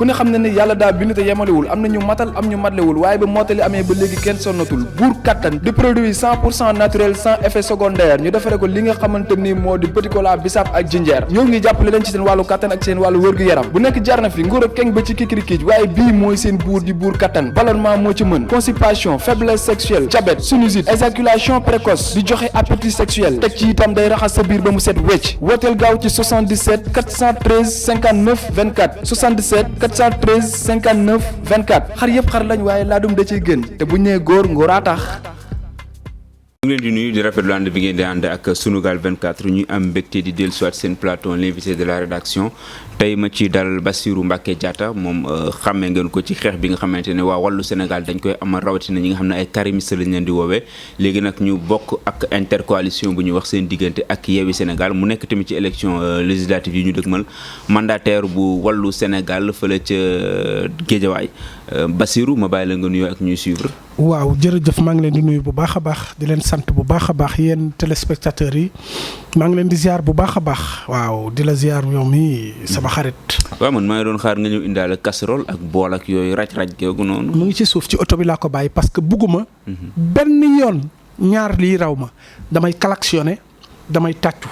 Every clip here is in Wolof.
ku ne xam ne ne yàlla daa bind te yemalewul am na ñu matal am ñu matlewul waaye ba mottali amee ba léegi kenn sonnatul buur kattan di produit 100% naturel sans effet secondaire ñu defare ko li nga xamante ni moo di petit cola bisaab ak jinjeer ñoo ngi jàppale leen ci seen wàllu kattan ak seen wàllu wërgu yaram bu nekk jarna fi nguur ak keng ba ci kikirikiij waaye bii mooy seen buur di buur kattan ballonnement moo ci mën constipation faiblesse sexuelle diabète sinusite éjaculation précoce di joxe appétit sexuel teg ci itam day raxas sa biir ba mu set wecc wooteel gaaw ci 77 413 59 24 77 413 59 24 xar yëpp xar lañ waaye laadum da ciy gën te bu ñu nee góor ngóoraa tax. ñu ngi leen di nuyu di rafetlu ànd bi ngeen di ànd ak Sunugal 24 ñu am mbégte di dellu soit seen plateau l'invité de la rédaction tey ma ci dalal Bassirou Mbacké Diatta moom xàmmee ngeen ko ci xeex bi nga xamante ne waa wàllu Sénégal dañ koy amal rawatina ñi nga xam ne ay karimiste lañ leen di woowee léegi nag ñu bokk ak intercoalition bu ñuy wax seen diggante ak Yewwi Sénégal mu nekk tamit ci élection législative yi ñu dëgmal mandataire bu wàllu Sénégal fële ca Guédiawaye Bassirou ma bàyyi la nga nuyoo ak ñuy suivre. waaw jërëjëf maa ngi leen di nuyu bu baax a baax di leen sant bu baax a baax yéen téléspectateurs yi maa ngi leen di ziar bu baax a baax waaw di la ziar yow mi sama xarit. waaw man maa ngi doon xaar nga ñëw indaale casserole ak bool ak yooyu raj-raj googu noonu. mu ngi ci suuf ci oto bi laa ko bàyyi parce que bugguma benn yoon ñaar lii raw ma damay klaxonné damay tàccu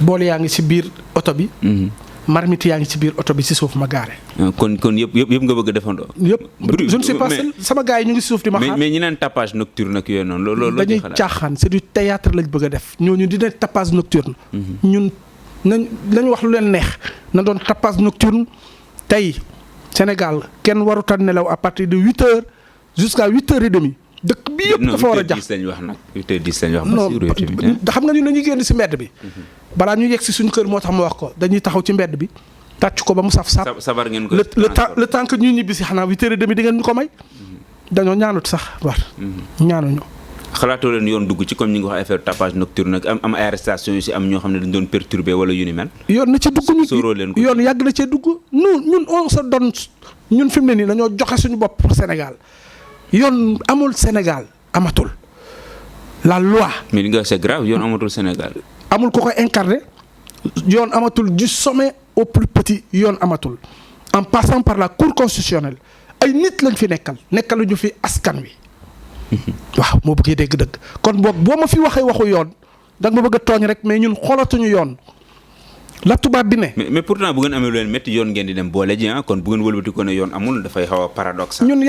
bool yaa ngi ci biir oto bi. marmite yaa ngi ci biir oto bi ci suuf ma gaare. kon yëpp nga bëgg a defandoo. yëpp je ne sais pas sama gars yi ñu ngi ci suuf di ma xaar. mais ñi naan tapage nocturne ak yooyu noonu. loolu dañuy caaxaan c'est du théâtre lañ bëgg a def ñooñu dina tapage nocturne. ñun nañ wax lu leen neex na doon tapage nocturne tey Sénégal kenn warut a nelaw à partir de 8h jusqu'à 8h30 dëkk bi yëpp dafa war a jax 8h10 lañ wax nag 8h10 lañ wax. non xam nga ñu dañuy génn ci mbedd bi. balaa ñu yegg ci suñu kër moo tax ma wax ko dañuy taxaw ci mbedd bi tàcc ko ba mu saf sabar ngeen ko le temps que ñuy ñibbi si xanaa 8h30 di ngeen ñu ko may. dañoo ñaanut sax war. ñaanuñu. xalaatoo leen yoon dugg ci comme ñi nga wax affaire tapage nocturne nag am ay arrestation yu si am ñoo xam ne dañ doon perturber wala yu ni mel. yoon na ci dugg ñu sóoroo leen ko yoon yàgg na cee dugg ñun on se donne ñun fi mu ne nii dañoo joxe suñu bopp pour Sénégal yoon amul Sénégal amatul la loi. mais li nga wax c'est grave yoon amatul Sénégal. amul ko ko incarné yoon amatul du sommet au plus petit yoon amatul en passant par la cour constitutionnelle ay nit lañ fi nekkaluñu fi askan wi. waaw moo bëggee dégg dëgg kon boog boo ma fi waxee waxu yoon da nga ma bëgg a tooñ rek mais ñun xoolatuñu yoon la tubaab bi ne. mais pourtant bu ngeen amee lu leen métti yoon ngeen di dem boole ji kon bu ngeen wëlbati ko ne yoon amul dafay xaw a paradoxe. ñun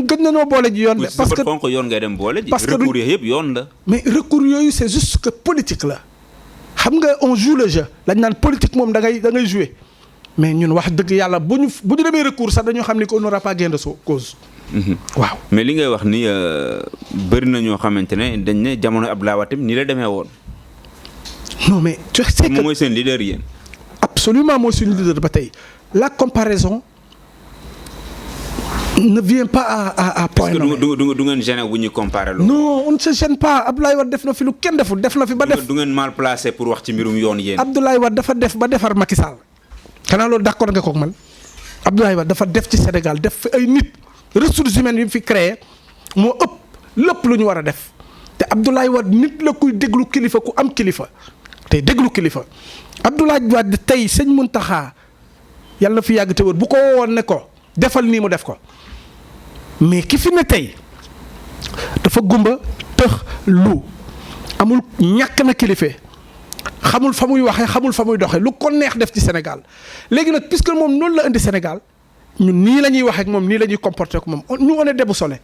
gëj nañoo boole ji yoon. parce que xonq yoon ngay dem boole ji. parce que recours yëpp yoon la. mais recours yooyu c'est juste que politique la xam nga on joue le jeu lañ naan politique moom da ngay jouer mais ñun wax dëgg yàlla bu ñu demee recours sax dañoo xam ni qu'on n'aura pas gain de cause. waaw mais li ngay wax ni bëri na ñoo xamante ne dañ ne jamono Abdoulaye Wade ni la demee woon. non mais tu sais que mooy seen leader yéen. absolument mooy suñu leader ba tey la comparaison ne vient pas à point nommé. parce que du ngeen gêné bu ñu comparé loolu. non on ne se gêne pas Abdoulaye Wade def na fi lu kenn deful def na fi ba def. du ngeen mal placé pour wax ci mbirum yoon yéen. Abdoulaye Wade dafa def ba defar Macky Sall. xanaa loolu d'accord nga kook man Abdoulaye Wade dafa def ci Sénégal def fi ay nit ressources humaines yi mu fi créé moo ëpp lépp lu ñu war a def te Abdoulaye Wade nit la kuy déglu kilifa ku am kilifa tey déglu kilifa Abdoulaye Wade tey sëñ Mountakha yàlla na fi yàgg te wër bu ko woon ne ko defal nii mu def ko mais ki fi ne tey dafa gumba tëx lu amul ñàkk na kilifa xamul fa muy waxee xamul fa muy doxee lu ko neex def ci Sénégal léegi nag puisque moom noonu la indi Sénégal ñun nii la ñuy waxee ak moom nii la ñuy comporter ak moom ñu on est déboussolé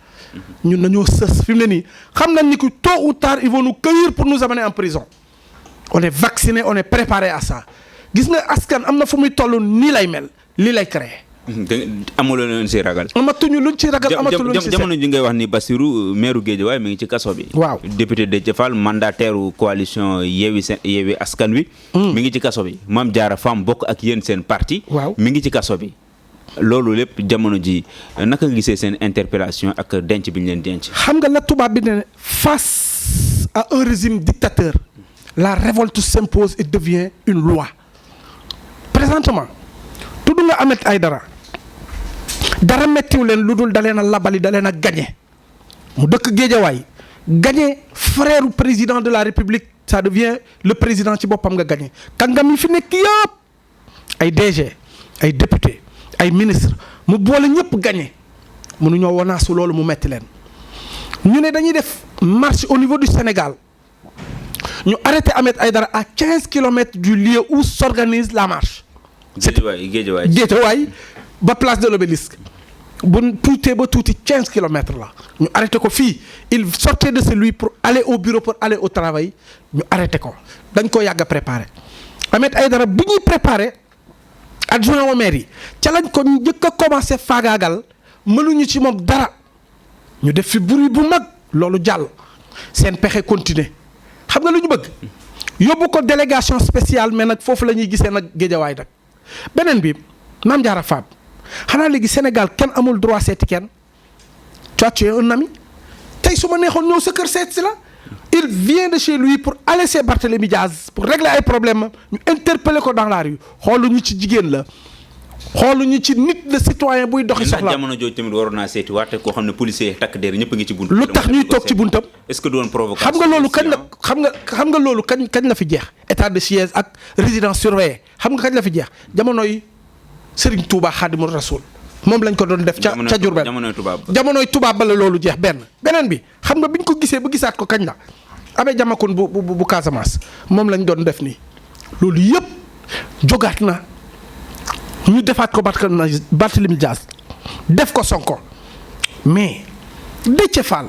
ñun dañoo sës fi mu ne nii xam nañ ni que tôt ou tard ils vont nous cueillir pour nous amener en prison on est vacciné on est préparé à ça gis nga askan am na fu muy toll nii lay mel lii lay créer. amuloo leen si ragal. amatuñu luñ ci ragal amatuñu luñ ci jamono ji ngay wax ni Bassirou maire Guédiawaye mi ngi ci kaso bi. waaw député Déthié Fall mandataire coalition Yewwi Askan Wi. mi ngi ci kaso bi Mame Diarra Fam bokk ak yéen seen parti. waaw mi ngi ci kaso bi. loolu lépp jamono ji naka nga gisee seen interpellation ak denc bi ñu leen denc. xam nga la tubaab bi ne face à un régime dictateur la révolte s'impose et devient une loi présentement tudd nga Ahmed Aïdara dara mettiw leen lu dul da leen a labali da leen a gañe mu dëkk Guédiawaye gañe frère président de la République ça devient le président ci boppam nga gañe kàngam yi fi nekk yëpp ay DG ay député ay ministre mu boole ñëpp gagné mënuñoo wanaasu loolu mu metti leen ñu ne dañuy def marche au niveau du Sénégal ñu arrêté Ahmed Aïdara à 15 kilomètres du lieu où s'organise la marche. Guédiawaye ba place de l'Obélisque bu tuutee ba tuuti 15 kilomètres la ñu arrêté ko fii il sortait de celui pour aller au bureau pour aller au travail ñu arrêté ko dañ ko yàgg a préparé Ahmed Aïdara bu ñuy préparé adjoint au maire yi ca lañ ko njëkk a commencé faagaagal mënuñu ci moom dara ñu def fi bruit bu mag loolu jàll seen pexe continuer xam nga lu ñu bëgg yóbbu ko délégation spéciale mais nag foofu la ñuy gisee nag Géejawaay nag beneen bi Mame Diarra Fam xanaa léegi Sénégal kenn amul droit seeti kenn toi tu es un ami tey su ma neexoon ñëw sa kër seet si la il vient de chez lui pour aller chez Barthélémy Diaz pour régler ay problème ñu interpeller ko dans la rue xooluñu ci jigéen la xooluñu ci nit le citoyen buy doxi soxla. jamono jooju tamit waroon naa seeti waate koo xam ne policier takk der ñëpp a ngi ci buntu. lu tax ñuy toog ci buntam. est-ce que doon provocation. xam nga loolu kañ la xam nga loolu kañ la fi jeex état de siège ak résidence surveillée xam nga kañ la fi jeex jamonoy Serigne Touba Khadimou Rassoul moom lañ ko doon def ca Diourbel jamonoy tubaab ba la loolu jeex beneen bi xam nga biñ ko gisee ba gisaat ko kañ la Abbé Diamacoune bu Casamance moom lañ doon def nii loolu yëpp jogaat na ñu defaat ko Barthélémy Dias def ko Sonko mais Déthié Fall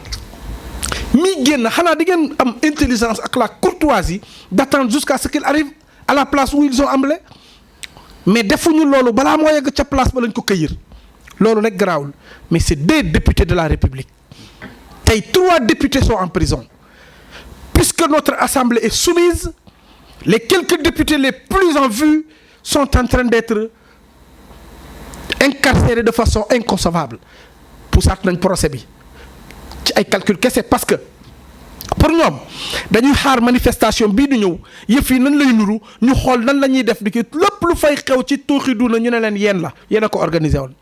mi génn xanaa di ngeen am intelligence ak la courtoisie d'attendre jusqu'à ce qu'il arrive à la place où ils ont emballé mais defuñu loolu balaa moo yegg ca place ba lañ ko këyir loolu rek garaawul mais c'est 2 députés de la République tey 3 députés sont en prison puisque notre assemblée est soumise les quelques députés les plus en vue sont en train d'être incarcérés de façon inconcevable poussaat nañ procès bi ci ay calcul kese parce que pour ñoom dañuy xaar manifestation bii di ñëw yëf yi nan lay nuru ñu xool nan la ñuy def di ki lépp lu fay xew ci tuuxi duna ñu ne leen yéen a ko organisé woon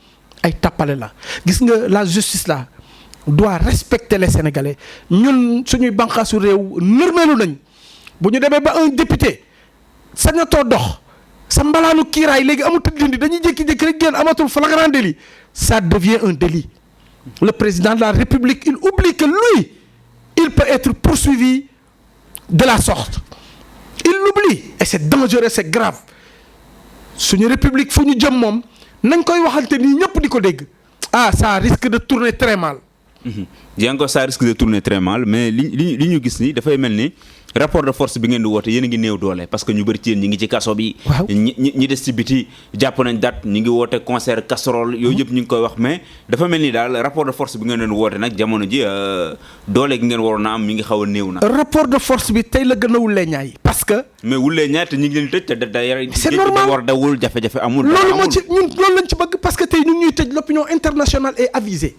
ay tappale la gis nga la justice là doit respecter les Sénégalais ñun suñuy bànqaasu réew nërmeelu nañ bu ñu demee ba un député sañatoo dox sa mbalaanu kiiraay léegi amatul dindi dañuy jékki-jékki rek génn amatul flagrant délit ça devient un délit le président de la République il oublie que lui il peut être poursuivi de la sorte il l'oublie et c'est dangereux c'est grave suñu république fu ñu jëm moom nañ koy waxante nii ñëpp di ko dégg ça risque de tourner très mal. encore ça risque de tourner très mal mais li ñu gis ni dafay mel ni rapport de force bi ngeen di woote yéen a ngi néew doole parce que ñu bëri ci yéen ñi ngi ci kaso bi. waaw ñi des ci biti jàpp nañ date ñi ngi woote concert casserole yooyu yëpp ñu ngi koy wax mais dafa mel ni daal rapport de force bi ngeen doon woote nag jamono ji doole gi ngeen waroon a am mi ngi xaw a néew na. rapport de force bi tey la gën a wulee ñaay parce que. mais wulee ñaay te ñu ngi leen tëj te c'est normal da war dawul jafe-jafe amul. loolu moo ci ñun loolu lañ ci bëgg parce que tey ñu ñuy tëj l'opinion internationale est avisée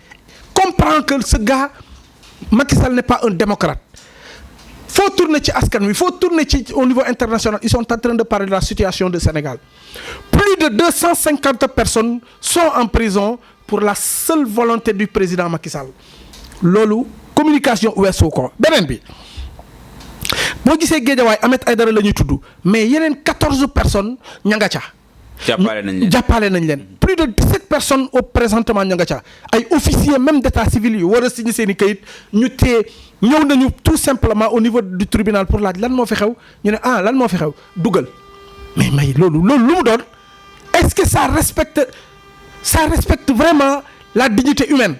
comprend que ce gars Macky Sall n'est pas un démocrate. Faut tourner ci askan wi faut tourner ci au niveau international ils sont en train de parler de la situation du Sénégal plus de 250 personnes sont en prison pour la seule volonté du président Macky Sall loolu communication weesu ko beneen bi boo gisee Guédiawaye Ahmed Aïdara la ñuy tudd mais yeneen 14 personnes ña nga ca. jàppale nañ leen plus de 17 personnes au présentement ña nga ca ay officiers même d'état civil yu war a signer seen i kayit ñu tee ñëw nañu tout simplement au niveau du tribunal pour laaj lan moo fi xew ñu ne lan moo fi xew dugal mais loolu lu mu doon est-ce que ça respecte vraiment la dignité humaine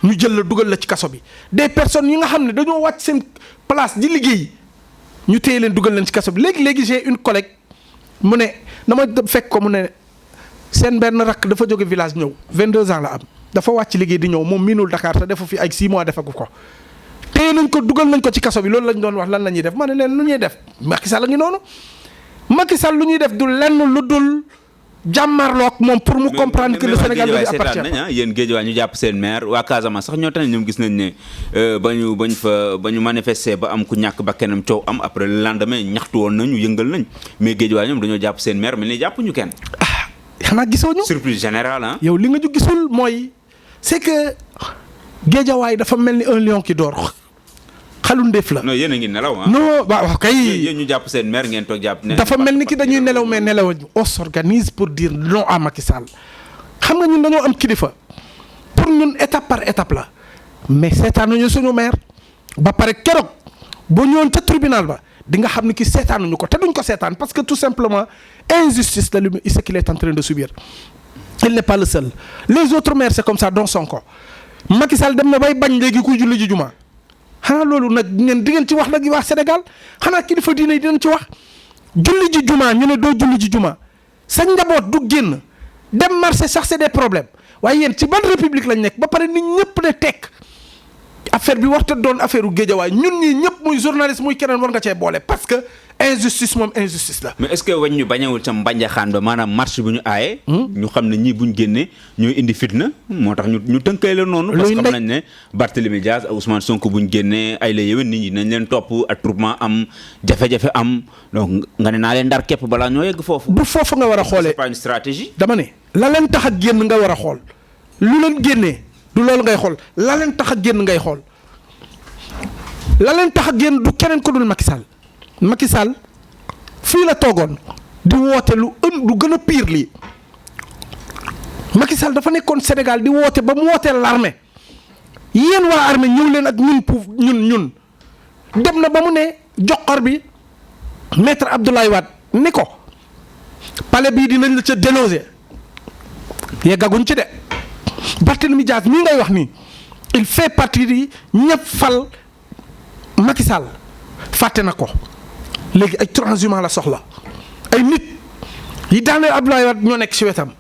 ñu jël la dugal la ci kaso bi des personnes yi nga xam ne dañoo wàcc seen place di liggéey ñu téye leen dugal leen ci kaso bi léegi j'ai une collègue mu ne dama fekk ko mu ne seen benn rakk dafa jóge village ñëw 22 ans la am dafa wàcc liggéey di ñëw moom miinul Dakar te defu fi ay 6 mois defagu ko téye nañ ko dugal nañ ko ci kaso bi loolu lañ doon wax lan la ñuy def ma ne leen lu ñuy def Macky Sall la ngi noonu Macky Sall lu ñuy def du lenn lu dul jàmmarloog moom pour mu comprendre que le Sénégal lui appartient. yéen Guédiawaye ñu jàpp seen maire waa Casamance sax ñoo tax ñoom gis nañ ne ba ñu manifester ba am ku ñàkk ba kenam coow am après le lendemain ñaxtu woon nañu yëngal nañ mais Guédiawaye ñoom dañoo jàpp seen maire mel ni jàpp ñu kenn. xanaa gisoo ñu. surprise générale yow li nga ñu gisul mooy c'est que Guédiawaye dafa mel ni un lion qui dort xalu ndéef la. non yéen a ngi nelaw non waaw kay. yéen ñu jàpp seen maire ngeen toog jàpp ne. dafa mel ni ki dañuy nelaw mais nelawuñu on s'organise pour dire non à Macky Sall xam nga ñun dañoo am kilifa pour ñun étape par étape la mais seetaanuñu suñu maire ba pare keroog boo ñëwoon ca tribunal ba di nga xam ne ki seetaanuñu ko te duñ ko seetaan parce que tout simplement injustice la lu ce qu'il est en train de subir. Il n'est pas le seul les autres maires c'est comme ça dont Sonko Macky Sall dem na bay bañ léegi kuy julli ji juma xanaa loolu nag ngeen di ngeen ci wax nag yi waa Sénégal xanaa kilifa diine yi dinañ ci wax julli ji juma ñu ne doo julli ji juma sa njaboot du génn dem marché sax c'est des problèmes waaye yéen ci ban république lañ nekk ba pare nit ñëpp ne tekk affaire bi waxta doon affaire u Géejawaay ñun ñii ñëpp muy journaliste muy keneen war nga cee boole parce que injustice moom injustice la. mais est-ce que wañ ñu bañawul ca mbanjaxaan ba maanaam marche bu ñu aaye. ñu xam ne ñii buñ génnee ñooy indi fitna moo tax ñu tënkee la noonu. parce que xam nañ ne Barthélémy Dias ak Ousmane Sonko buñ génnee ay la yéwén nit ñi nañ leen topp attroupement am jafe-jafe am donc nga ne naa leen ndar képp balaa ñoo yegg foofu. du foofu nga war a xoolee c'est pas une stratégie. dama ne la leen tax a génn nga war a xool lu leen génnee du loolu ngay xool la leen tax a génn ngay xool la leen tax a génn du keneen ko dul Macky Sall Macky Sall fii la toogoon di woote lu gën a pire lii Macky Sall dafa nekkoon Sénégal di woote ba mu wootee l'armée yéen waa armée ñëw leen ak ñun dem na ba mu ne joxor bi maître Abdoulaye Wade ni ko palais bii dinañ la ca déloger yeggaguñ ci de Barthélémy Dias mii ngay wax nii il fait partie di ñëpp fal Macky Sall fàtte na ko léegi ay transhumants la soxla ay nit yi daaneel Abdoulaye Wade ñoo nekk ci wetam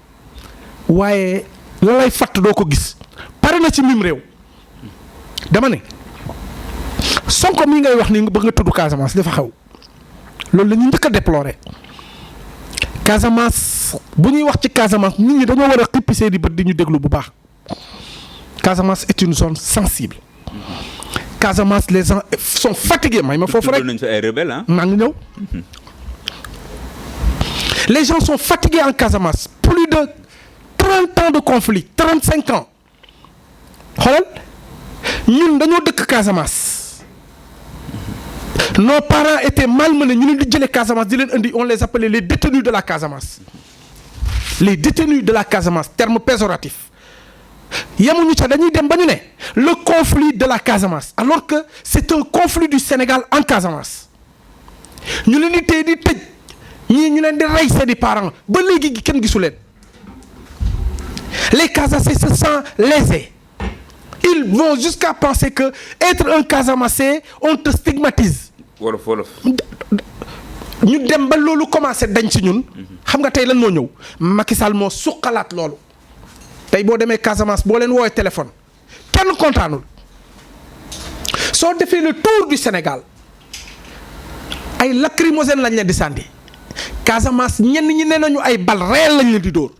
waaye la lay fàtt doo ko gis pare na ci mim réew dama ne Sonko mii ngay wax nii ba nga tudd Casamance dafa xew loolu la ñu njëkk a déplorer Casamance bu ñuy wax ci Casamance nit ñi dañoo war a xippi seen i bët di ñu déglu bu baax Casamance est une zone sensible Casamance les gens sont fatigués may ma foofu rek nañ fi ay rebelles ah. maa ngi ñëw les gens sont fatigués en Casamance plus de 30 ans de conflit 35 ans xoolal ñun dañoo dëkk Casamance nos parents étaient malmenés ñu leen di jëlee Casamance di leen indi on les appelait les détenus de la Casamance les détenus de la Casamance terme péjoratif yemuñu ca dañuy dem ba ñu ne le conflit de la Casamance alors que c'est un conflit du Sénégal en Casamance ñu leen di téye di tëj ñii ñu leen di rey seeni parents ba léegi kenn gisu leen les Casamançais se sentent lésés ils vont jusqu'à penser que être un Casamançais on te stigmatise. wolof ñu dem ba loolu commencé dañ ci ñun. xam nga tey lan moo ñëw Macky Sall moo suqalaat loolu. tey boo demee Casamance boo leen woowee téléphone kenn kontaanul soo defee le tour du Sénégal ay lacrymogène lañ leen di sànni Casamance ñenn ñi nee nañu ay bal réel lañ leen di dóor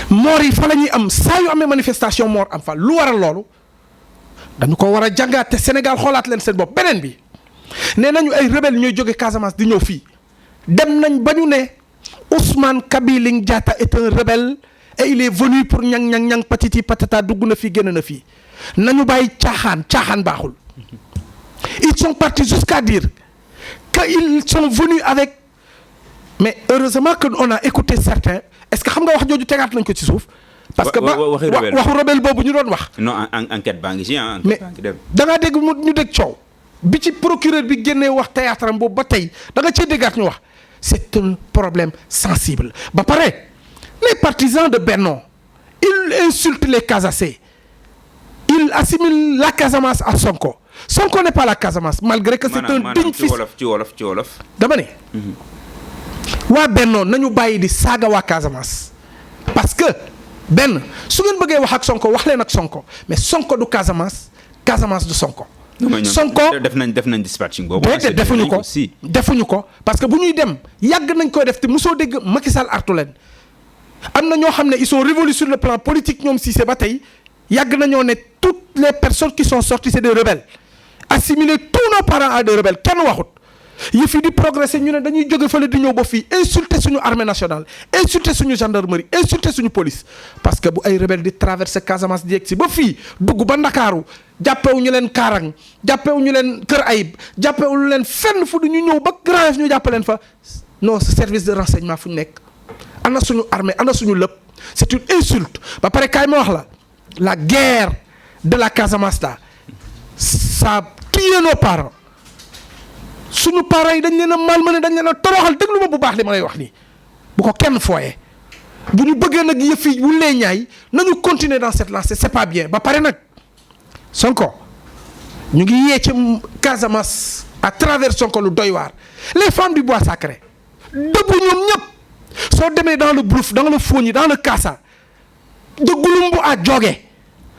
moor yi fa la ñuy am saa yu amee manifestation moor am fa lu waral loolu dañu ko war a jàngaat te Sénégal xoolaat leen seen bopp beneen bi nee nañu ay rebelle ñooy jóge Casamance di ñëw fii dem nañ ba ñu ne Ousmane Kabiling Diatta est un rebelle. Et il est venu pour ñang patiti patata dugg na fii génn na fii nañu bàyyi caaxaan baaxul ils sont partis jusqu'à dire qu'ils sont venus avec mais heureusement que on a écouté certains est-ce que xam nga wax jooju tegaat nañ ko ci suuf. parce que waxu rebelle boobu ñu doon wax. non enquête baa ngi ci ah. mais da ngaa dégg ñu dégg coow bi ci procureur bi génnee wax théâtre am boobu ba tey da nga cee déggaat ñu wax c'est un problème sensible ba pare. Les partisans de Benno, ils insultent les Casacés. Ils assimilent la Casamance à Sonko. Sonko n'est pas la Casamance, malgré que c'est un digne fils. ci wolof. dama ne. waa Benno nañu bàyyi di saaga waa Casamance. parce que benn su ngeen bëggee wax ak Sonko wax leen ak Sonko mais Sonko du Casamance Casamance du Sonko. Sonko def nañ dispatching boobu. déedéet defuñu ko parce que bu ñuy dem yàgg nañ koy def te mosoo dégg Macky Sall artu leen. am na ñoo xam ne ils sont révolus sur le plan politique ñoom Cissé ba tey yàgg nañoo ne toutes les personnes qui sont sorties c'est des rebelles assimiler tous nos parents à des rebelles kenn waxut yëf yi di progresser ñu ne dañuy jóge fële di ñëw ba fii insulter suñu armée nationale insulter suñu gendarmerie insulter suñu police parce que bu ay rebelles di traverser Casamance di yegg si ba fii dugg ba Ndakaaru jàppewu ñu leen Kaarang jàppewu ñu leen Kër Ayib jàppewu ñu leen fenn fu du ñu ñëw ba Grand Yoff ñu jàppaleen fa non service de renseignement fu ñu nekk ana suñu armée ana suñu lépp c'est une insulte ba pare kaay ma wax la guerre de la Casamance là ça a tué nos parents suñu parents yi dañ leen a malmené dañ leen a toroxal déglu ma bu baax li ma lay wax nii bu ko kenn fooyee bu ñu bëggee nag yëf yi bu lee ñaay nañu continuer dans cette lancée c'est pas bien ba pare nag Sonko ñu ngi yee ci Casamance à travers Sonko lu doy waar les femmes du bois sacré debout ñoom ñëpp soo demee dans le Brouf dans le Fogny dans le Kassa de Gouloumbou à Diogué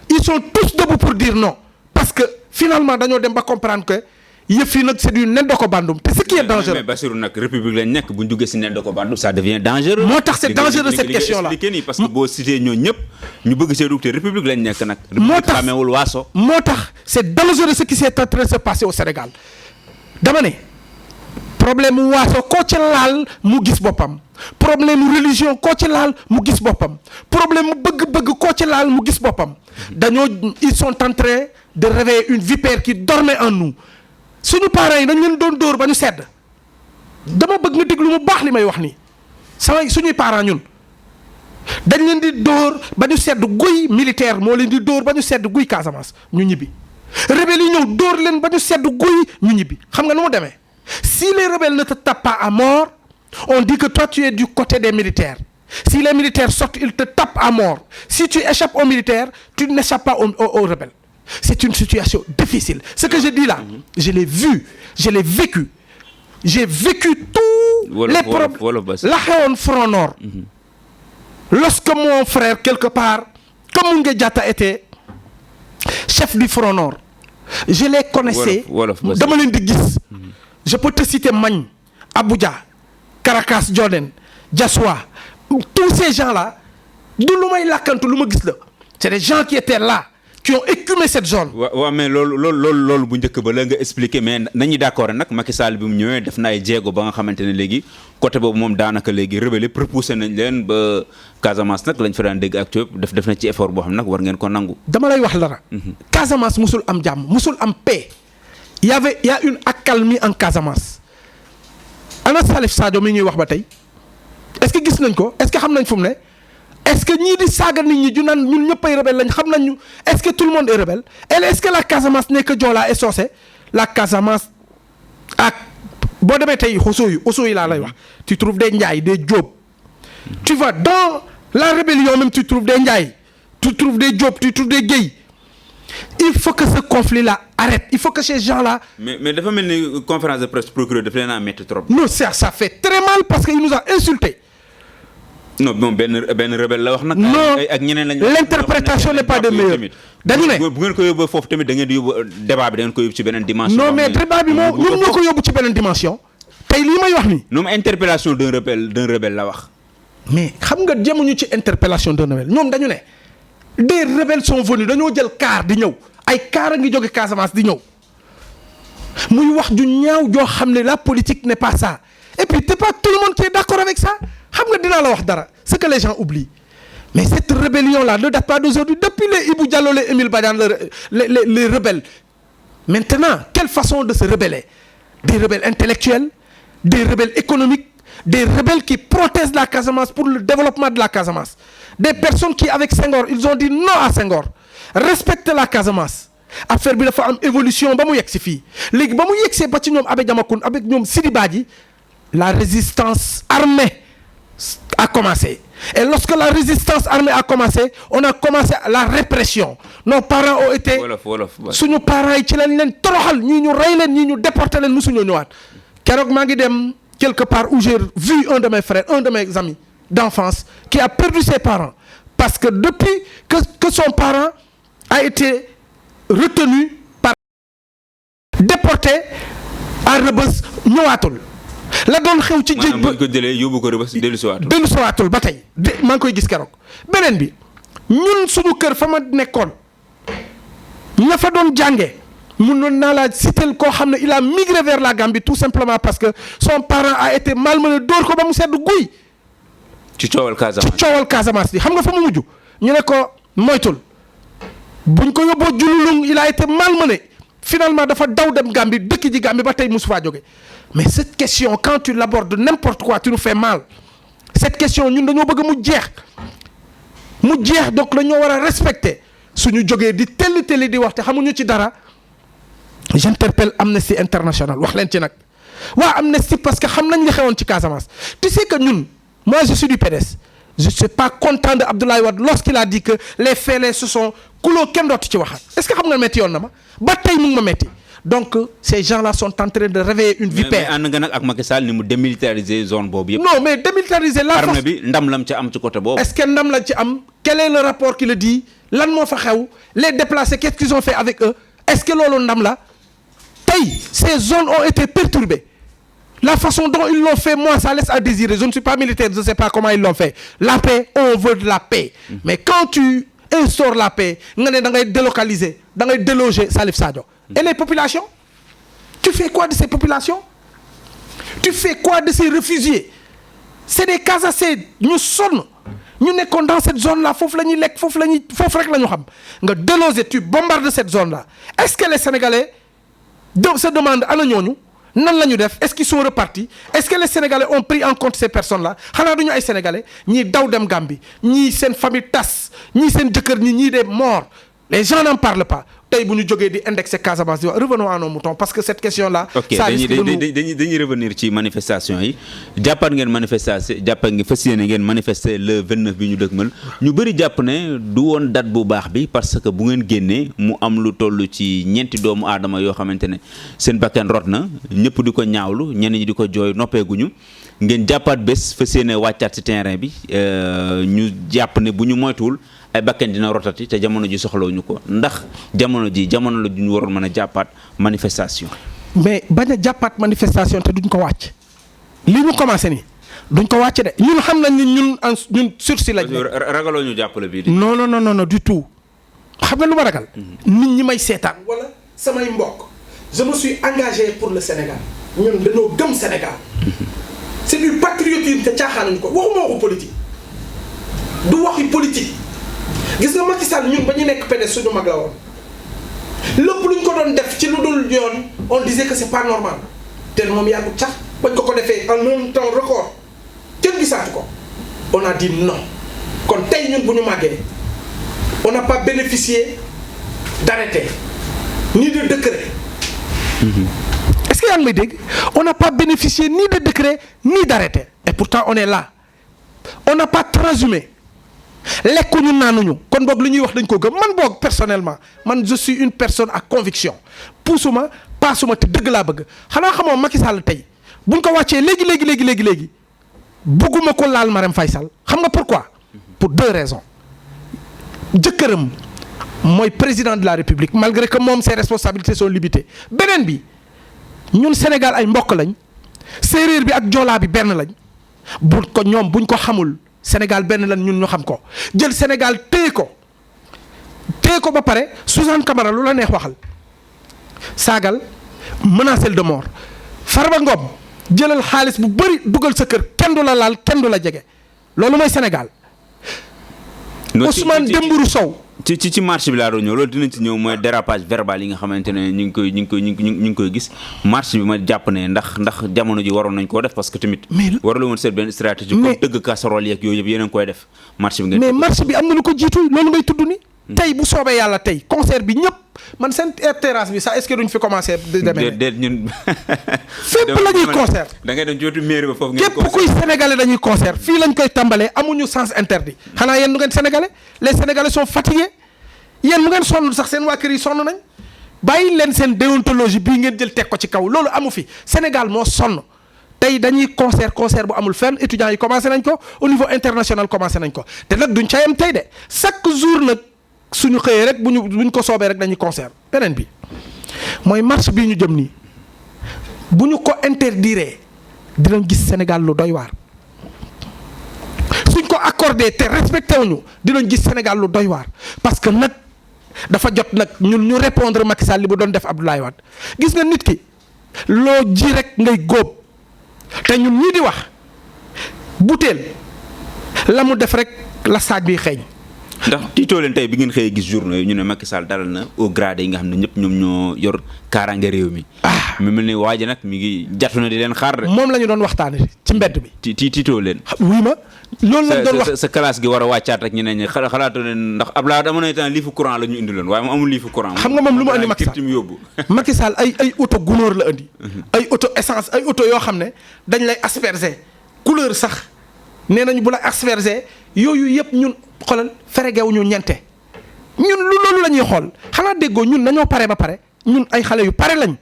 ils sont tous debout pour dire non parce que finalement dañoo dem ba comprendre que yëf yi nag c'est du Ndoko Bandoum te ce qui est dangereux. mais Bassirou nag république lañ nekk bu ñu duggee si Ndoko Bandoum ça devient dangereux. moo tax c'est dangereux cette question là parce que boo cité ñoo ñëpp ñu bëgg see dugg te république lañ nekk nag. moo tax xamewul waaso. moo tax c'est dangereux ce qui s'est en train de se passer au Sénégal dama ne problème mu waaso koo ci laal mu gis boppam problème mu religion koo ci laal mu gis boppam problème mu bëgg-bëgg koo ci laal mu gis boppam dañoo ils sont en train de réveiller une vipère qui dormait en nous. suñu parents yi dañ leen doon dóor ba ñu sedd dama bëgg nga déglu mu baax li may wax nii suñuy parents ñun dañ leen di dóor ba ñu sedd guy militaire moo leen di dóor ba ñu sedd guy Casamance ñu ñibbi rebelles yi ñëw dóor leen ba ñu sedd guy ñu ñibbi xam nga nu mu demee si les rebelles ne te tapent pas à mort on dit que toi tu es du côté des militaires si les militaires sortent ils te tapent à mort si tu échappes aux militaires tu n'échappes pas aux rebelles. C'est une situation difficile. Ce que je dis là, je l'ai vu, je l'ai vécu. J'ai vécu tous les problèmes. La xewoon Front Nord. Lorsque mon frère, quelque part, comme Moungé Diatta était chef du Front Nord, je les connaissais. Dama leen di gis. Je peux te citer Magne, Abuja, Caracas, Jordan, Diassoua. Tous ces gens-là, du lu may làkkantu lu ma gis la. C'est des gens qui étaient là. Qui ont écumé cette zone. waaw mais loolu bu njëkk ba la nga expliqué mais nañu d'accord nag Macky Sall bi mu ñëwee def na ay jéego ba nga xamante ne léegi côté boobu moom daanaka léegi rebelle repoussé nañ leen ba Casamance nag lañ fa daan dégg ak def na ci effort boo xam nag war ngeen ko nangu. dama lay wax dara. Casamance musul am jàmm musul am paix. y a une accalmie en Casamance. ana Salif Sadio mi ñuy wax ba tey est-ce que gis nañ ko est-ce que xam nañ fu mu ne. Est-ce que ñii di saaga nit ñi ju naan ñun ñëpp ay rebelle lañ xam nañ ñu est-ce que tout le monde est rebelle et est-ce que la Casamance n'est que Joola et Socé la Casamance ak boo demee tey Ousso yi laa lay wax tu trouves des Ndiaye des Diop tu vois dans la rébellion même tu trouves des Ndiaye tu trouves des Diop tu trouves des Guèye il faut que ce conflit là arrête il faut que ces gens là. mais dafa mel ni conférence de presse procureur daf leen a métti trop. non ça fait très mal parce que il nous a insulté. non moom benn rebelle la wax nag. non ak ñeneen lañ. l'interprétation n'est pas de meilleure. dañu ne bu ngeen ko yóbboo foofu tamit da ngeen di yóbbu débat bi da ngeen ko yóbbu ci beneen dimension. non mais débat bi moom ñun ñoo ko yóbbu ci beneen dimension. tey lii may wax nii. ñoom interpellation d'un rebelle la wax. mais xam nga jëmuñu ci interpellation d'un rebelle ñoom dañu ne des rebelles sont venus dañoo jël car di ñëw ay car a ngi jóge Casamance di ñëw muy wax ju ñaaw joo xam ne la politique n'est pas ça et puis c'est pas tout le monde qui est d'accord avec ça. xam nga dinaa la wax dara ce que les gens oublient mais cette rébellion là ne date pas d'aujourd'hui depuis les Ibou Diallo les Émile Badiane les rebelles maintenant quelle façon de se rebeller des rebelles intellectuels des rebelles économiques des rebelles qui protestent la Casamance pour le développement de la Casamance des personnes qui avec Senghor ils ont dit non à Senghor respecter la Casamance affaire bi dafa am évolution ba mu yegg si fii léegi ba mu yegg see ba ci ñoom Abe Diamacoune avec ñoom Sidi Badji la résistance armée a commencé et lorsque la résistance armée a commencé on a commencé la répression nos parents ont été suñu parents yi ci lañ leen toroxal ñii ñu rey leen ñii ñu déporté leen musuñoo ñëwaat keroog maa ngi dem quelque part où j'ai vu un de mes frères un de mes amis d'enfance qui a perdu ses parents parce que depuis que son parent a été retenu par déporté à Rebeuss ñëwaatul la doon xew ci géej ba ko jëlee yóbbu ko Rebeuss dellusiwaatul ba tey maa ngi koy gis keroog beneen bi ñun suñu kër fa ma nekkoon ña fa doon jànge mënoon naa la citer koo xam ne il a migré vers la Gambie tout simplement parce que son parent a été malmené dóor ko ba mu sedd guy. ci coowal Casamance bi xam nga fa mu mujj ñu ne ko moytul buñ ko yóbboo Jululung il a été malmené finalement dafa daw dem Gambie dëkk ji Gambie ba tey mosu faa jóge mais cette question quand tu l'abordes n'importe quoi tu nous fais mal cette question ñun dañoo bëgg mu jeex mu jeex donc dañoo war a respecter suñu jógee di telli di wax te xamuñu ci dara. J'interpelle Amnesty International wax leen ci nag waa Amnesty parce que xam nañ li xewoon ci Casamance tu sais que ñun moi je suis du PDS je suis pas content de Abdoulaye Wade lorsqu'il a dit que les faits se sont clos kenn dootu ci waxaat est-ce que xam nga metti yoon na ma ba tey mu ngi ma metti donc ces gens-là sont en train de réveiller une vipère. mais ànd nga nag ak Macky Sall ni mu démilitariser zone boobu yëpp. non mais démilitariser la force armée bi ndam lam ci am ci côté boobu. est-ce que ndam la ci am quel est le rapport qui le dit lan moo fa xew les déplacés qu'est-ce qu'ils ont fait avec eux est-ce que loolu ndam la tey ces zones ont été perturbées la façon dont ils l'ont fait moi ça laisse à désirer je ne suis pas militaire je ne sais pas comment ils l'ont fait la paix on veut de la paix mais quand tu instaures la paix nga ne da ngay délocaliser da ngay déloger Salif Sadio et les populations tu fais quoi de ces populations tu fais quoi de ces réfugiés c'est des Casamançais ñu sonn ñu nekkoon dans cette zone là foofu la ñuy lekk foofu rek la ñu xam nga déloger tu bombardes cette zone là est-ce que les Sénégalais se demandent ana ñooñu nan la ñu def est-ce qu'ils sont repartis est-ce que les Sénégalais ont pris en compte ces personnes là xanaa duñu ay Sénégalais ñii daw dem Gambie ñii seen famille tas ñii seen jëkkër ñii des morts les gens n'en parlent pas tey bu ñu jógee di indexer Casamance di wax revenons à nos moutons parce que cette question là. ok dañuy revenir ci manifestation yi jàppaat ngeen fas yéene ngeen manifester le 29 bi ñu dëgmal ñu bëri jàpp ne du woon date bu baax bi parce que bu ngeen génnee mu am lu toll ci ñeenti doomu aadama yoo xamante ne seen bakkan rot na ñëpp di ko ñaawlu ñenn ñi di ko jooy noppeeguñu ngeen jàppaat bés fas yéene wàccaat ci terrain bi ñu jàpp ne bu ñu moytuwul. ay bakkan dina rotati te jamono ji soxlawuñu ko ndax jamono la ñu waroon mën a jàppaat manifestation. mais bañ a jàppaat manifestation te duñ ko wàcc li ñu commencé nii duñ ko wàcc de ñun xam nañ ni ñun sursis lañ. ragaloo ñu jàppale bii. non du tout xam nga lu ma ragal. nit ñi may seetaan. wala samay mbokk. je me suis engagé pour le Sénégal. ñun dañoo gëm Sénégal. c'est du patriotisme te caaxaanuñu ko waxuma waxu politique du waxi politique. gis nga Macky Sall ñun ba ñu nekk PDS suñu mag la woon lépp luñ ko doon def ci lu dul yoon on disait que c'est pas normal te moom yàggut sax bañ ko defee en un temps record kenn gisaatu ko on a dit non kon tey ñun bu ñu màggee on n'a pas bénéficié d'arrêté ni de décret. Est-ce que yaa ngi may dégg on n'a pas bénéficié ni de décret ni d'arrêté et pourtant on est là on n'a pas transhumé. lekkuñu naanuñu kon boog lu ñuy wax dañ ko gëm man boog personnellement man je suis une personne à conviction puusuma paasuma te dëgg laa bëgg xanaa xamoo Macky Sall tey buñ ko wàccee léegi bëgguma ko laal Marème Faye Sall xam nga pourquoi pour deux raisons jëkkëram mooy président de la République malgré que moom ses responsabilités sont limitées beneen bi ñun Sénégal ay mbokk lañ séeréer bi ak joolaa bi benn lañ buñ ko xamul Sénégal benn lan ñun ñu xam ko jël Sénégal téye ko ba pare Suzanne Camara lu la neex waxal saagal menacé de mort Farba Ngom jëlal xaalis bu bëri dugal sa kër kenn du la laal kenn du la jege loolu mooy Sénégal. Ousmane Dembourou Sow. ci marche bi laa doon ñëw loolu dinañ ci ñëw mooy dérapage verbal yi nga xamante ne ñu ngi koy gis marche bi ma jàpp ne ndax jamono ji waroon nañ koo def parce que tamit. warul woon seet benn stratégie. mais comme tëgg casserole yeeg yooyu yëpp yéen a ngi koy def. marche bi ngeen mais marche bi am na lu ko jiitu loolu ngay tudd ni. tey bu soobee yàlla tey concert bi ñëpp man seen terrasse bi sax est-ce que duñ fi commencer di demee. déet ñun. fépp la ñuy concert. da ngay dem ci wetu mairie ba foofu. képp kuy sénégalais dañuy concert fii lañ koy tàmbalee amuñu sens interdit xanaa yéen du ngeen sénégalais les sénégalais sont fatigués yéen mu ngeen sonn sax seen waa kër yi sonn nañ bàyyi leen seen déontologie bii ngeen jël teg ko ci kaw loolu amu fi Sénégal moo sonn tey dañuy concert bu amul fenn étudiants yi commencé nañ ko au niveau international commencé nañ ko te nag duñ ca yem tey de chaque jour nag suñu xëyee rek buñ ko soobee rek dañuy concert beneen bi mooy marche bii ñu jëm nii bu ñu ko interdire dinañ gis Sénégal lu doy waar suñ ko accordé te respecté wuñu dinañ gis Sénégal lu doy waar parce que nag dafa jot nag ñun ñu répondre Macky Sall li bu doon def Abdoulaye Wade gis nga nit ki loo ji rek ngay góob te ñun ñii di wax butéel la mu def rek la saaj bi xeeñ. ndax tiitoo leen tey bi ngeen xëyee gis journée yi ñu ne Macky Sall dalal na au grade yi nga xam ne ñëpp ñoom ñoo yor kaaraange réew mi. mu mel ni waa ji nag mi ngi jatu na di leen xaar de. moom la ñu doon waxtaanee ci mbedd bi. tiitoo leen. wuy ma loolu lañ doon wax sa classe gi war a wàccaat rek ñeneen ñi xalaatu ne ndax Abdoulaye dama ne temps liifu courant la ñu indi loon waaye moom amul liifu courant. xam nga moom lu mu andi Macky Sall yóbbu. Macky Sall ay auto gunóor la andi. ay auto essence ay auto yoo xam ne dañ lay asperger couleur sax nee nañu bu la asperger yooyu yëpp ñun xoolal feregewu ñu ñente ñun loolu la ñuy xool xanaa déggoo ñun dañoo pare ba pare ñun ay xale yu pare lañ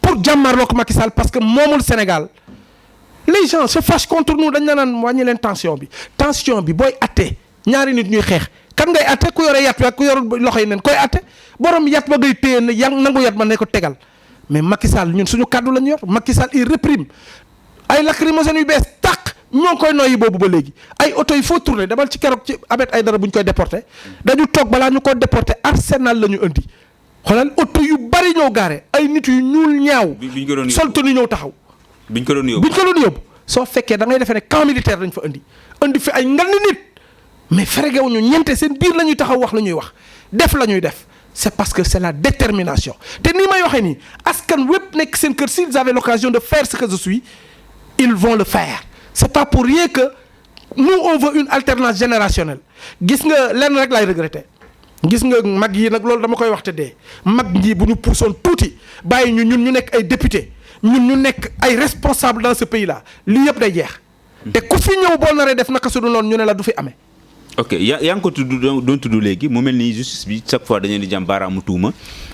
pour jàmmarloo ko Macky Sall parce que moomul Sénégal. Les gens se fâchent contre nous dañ la naan wàññi leen tension bi booy atte ñaari nit ñuy xeex kan ngay atte ku yore yat bi ak ku yor loxo yi neen koy atte borom yat ba ngay téye ne nangu yat ba ne ko tegal mais Macky Sall ñun suñu kaddu lañ yor Macky Sall il réprime ay lacrymogènes yu bees tàq ñoo ngi koy noyyi boobu ba léegi ay oto yi foo tourné demal ci keroog ci Ahmed Aïdara bu ñu koy déporté dañu toog balaa ñu ko déporté arsenal la ñu indi xoolal oto yu bari ñëw gaare ay nit yu ñuul ñaaw sol tenue ñëw taxaw biñ ko doon yóbbu soo fekkee da ngay defee ne camp militaire dañ fa indi fi ay ngal nit mais feregewuñu ñeente seen biir la ñuy taxaw wax la ñuy wax def la ñuy def c'est parce que c'est la détermination te nii may waxee nii askan wépp nekk seen kër s'ils avaient l'occasion de faire ce que je suis ils vont le faire c'est pas pour rien que nous on veut une alternance générationnelle gis nga lenn rek laay regretter gis nga mag yi nag loolu dama koy wax te dee mag ñi bu ñu puusoon tuuti bàyyi ñun ñu nekk ay député ñun ñu nekk ay responsable dans ce pays là lii yëpp day jeex te ku fi ñëw boo naree def naka su dul noonu ñu ne la du fi amee. ok yaa ngi ko doon tudd léegi mu mel ni justice bi chaque fois dañu di jàm baaraamu tuuma